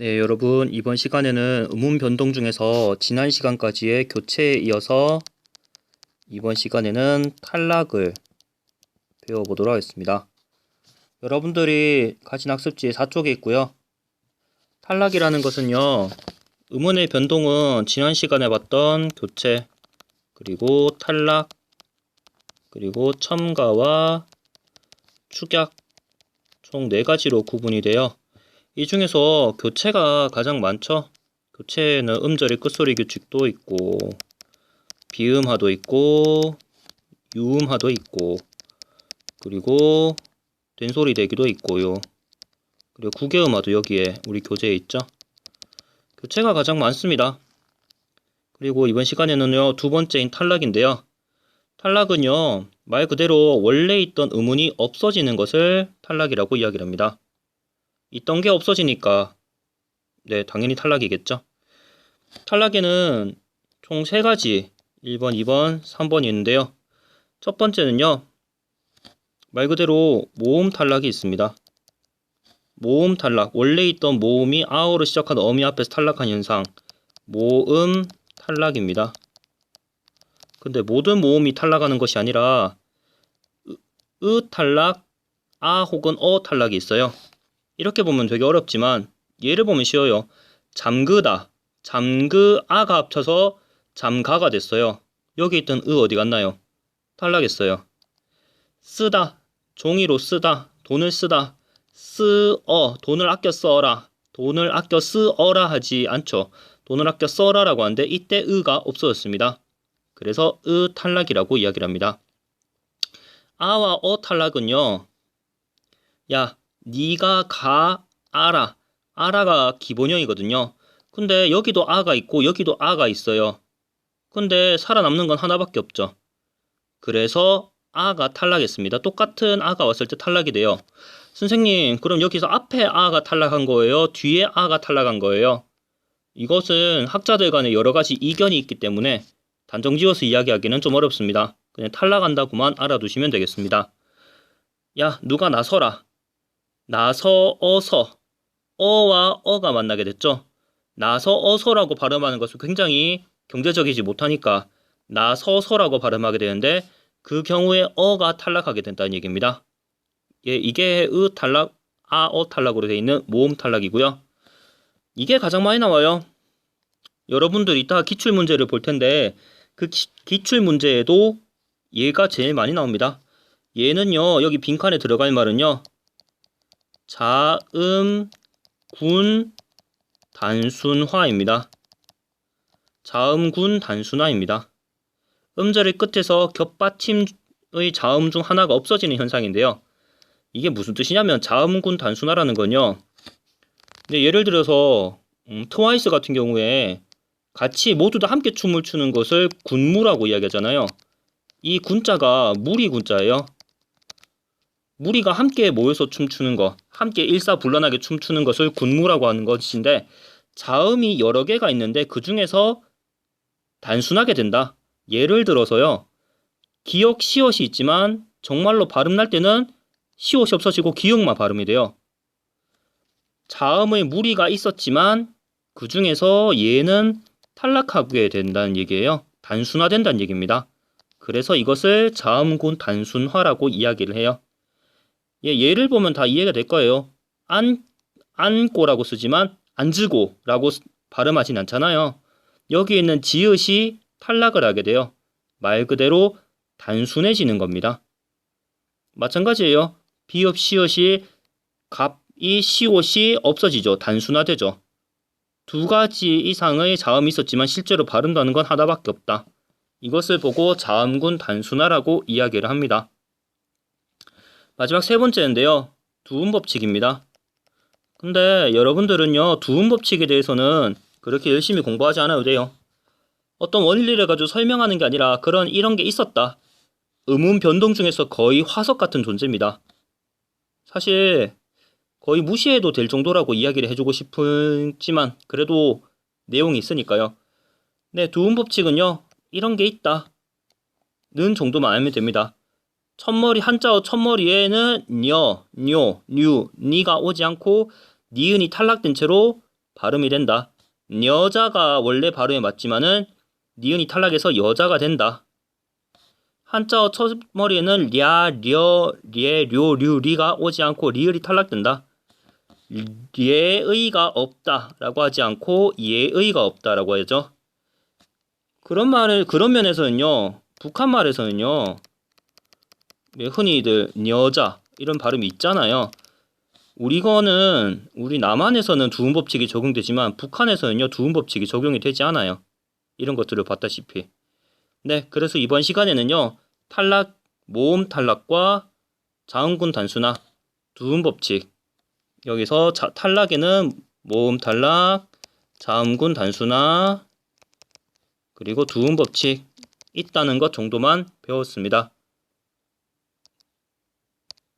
네, 여러분, 이번 시간에는 음운 변동 중에서 지난 시간까지의 교체에 이어서 이번 시간에는 탈락을 배워보도록 하겠습니다. 여러분들이 가진 학습지 4쪽에 있고요. 탈락이라는 것은요, 음운의 변동은 지난 시간에 봤던 교체, 그리고 탈락, 그리고 첨가와 축약 총 4가지로 구분이 돼요. 이 중에서 교체가 가장 많죠. 교체에는 음절의 끝소리 규칙도 있고 비음하도 있고 유음하도 있고 그리고 된소리 대기도 있고요. 그리고 구개음하도 여기에 우리 교재에 있죠. 교체가 가장 많습니다. 그리고 이번 시간에는요, 두 번째인 탈락인데요. 탈락은요, 말 그대로 원래 있던 음운이 없어지는 것을 탈락이라고 이야기를 합니다. 있던 게 없어지니까 네, 당연히 탈락이겠죠. 탈락에는 총 3가지 1번, 2번, 3번이 있는데요. 첫 번째는요, 말 그대로 모음 탈락이 있습니다. 모음 탈락, 원래 있던 모음이 아어로 시작하는 어미 앞에서 탈락한 현상, 모음 탈락입니다. 근데 모든 모음이 탈락하는 것이 아니라 탈락, 아 혹은 어 탈락이 있어요. 이렇게 보면 되게 어렵지만 예를 보면 쉬워요. 잠그다, 잠그아가 합쳐서 잠가가 됐어요. 여기 있던 어디 갔나요? 탈락했어요. 쓰다, 종이로 쓰다, 돈을 쓰다, 쓰어, 돈을 아껴 써라, 돈을 아껴 쓰어라 하지 않죠. 돈을 아껴 써라라고 하는데 이때 가 없어졌습니다. 그래서 탈락이라고 이야기를 합니다. 아와 어 탈락은요, 야, 니가 가 알아, 알아가 기본형이거든요. 근데 여기도 아가 있고 여기도 아가 있어요. 근데 살아남는 건 하나밖에 없죠. 그래서 아가 탈락했습니다. 똑같은 아가 왔을 때 탈락이 돼요. 선생님, 그럼 여기서 앞에 아가 탈락한 거예요? 뒤에 아가 탈락한 거예요? 이것은 학자들 간에 여러 가지 이견이 있기 때문에 단정 지어서 이야기하기는 좀 어렵습니다. 그냥 탈락한다고만 알아두시면 되겠습니다. 야, 누가 나서라. 나서어서. 어와 어가 만나게 됐죠. 나서어서라고 발음하는 것은 굉장히 경제적이지 못하니까 나서서라고 발음하게 되는데 그 경우에 어가 탈락하게 된다는 얘기입니다. 예, 이게 탈락, 어 탈락으로 되어 있는 모음 탈락이고요. 이게 가장 많이 나와요. 여러분들이 이따 기출문제를 볼 텐데 그 기출문제에도 얘가 제일 많이 나옵니다. 얘는요, 여기 빈칸에 들어갈 말은요, 자음, 군, 단순화입니다. 자음군 단순화입니다. 음절의 끝에서 겹받침의 자음 중 하나가 없어지는 현상인데요. 이게 무슨 뜻이냐면 자음군 단순화라는 건요. 예를 들어서 트와이스 같은 경우에 같이 모두 다 함께 춤을 추는 것을 군무라고 이야기하잖아요. 이 군자가 무리 군자예요. 무리가 함께 모여서 춤추는 것, 함께 일사불란하게 춤추는 것을 군무라고 하는 것인데 자음이 여러 개가 있는데 그 중에서 단순하게 된다. 예를 들어서요. 기역 시옷이 있지만 정말로 발음 날 때는 시옷이 없어지고 기역만 발음이 돼요. 자음의 무리가 있었지만 그 중에서 얘는 탈락하게 된다는 얘기예요. 단순화된다는 얘기입니다. 그래서 이것을 자음군 단순화라고 이야기를 해요. 예를 보면 다 이해가 될 거예요. 안고라고 쓰지만 앉으고라고 발음하진 않잖아요. 여기 있는 지읒이 탈락을 하게 돼요. 말 그대로 단순해지는 겁니다. 마찬가지예요. 비읍 시읒이 갑이 시옷이 없어지죠. 단순화되죠. 2가지 이상의 자음이 있었지만 실제로 발음하는 건 하나밖에 없다. 이것을 보고 자음군 단순화라고 이야기를 합니다. 마지막 3번째인데요. 두음 법칙입니다. 근데 여러분들은요, 두음 법칙에 대해서는 그렇게 열심히 공부하지 않아도 돼요. 어떤 원리를 가지고 설명하는 게 아니라 이런 게 있었다. 음운 변동 중에서 거의 화석 같은 존재입니다. 사실 거의 무시해도 될 정도라고 이야기를 해주고 싶지만 그래도 내용이 있으니까요. 네, 두음 법칙은요, 이런 게 있다 는 정도만 알면 됩니다. 첫머리, 한자어 첫머리에는 녀, 뇨, 뉴, 니가 오지 않고 니은이 탈락된 채로 발음이 된다. 여자가 원래 발음이 맞지만은 니은이 탈락해서 여자가 된다. 한자어 첫 머리에는 랴, 려, 례, 료, 류, 리가 오지 않고 리을이 탈락된다. 예의가 없다 라고 하지 않고 예의가 없다 라고 하죠. 그런 면에서는요, 북한 말에서는요, 흔히들 여자 이런 발음이 있잖아요. 우리 남한에서는 두음 법칙이 적용되지만 북한에서는요, 두음 법칙이 적용이 되지 않아요. 이런 것들을 봤다시피. 네, 그래서 이번 시간에는요, 모음 탈락과 자음군 단수나 두음 법칙. 여기서 탈락에는 모음 탈락, 자음군 단수나 그리고 두음 법칙 있다는 것 정도만 배웠습니다.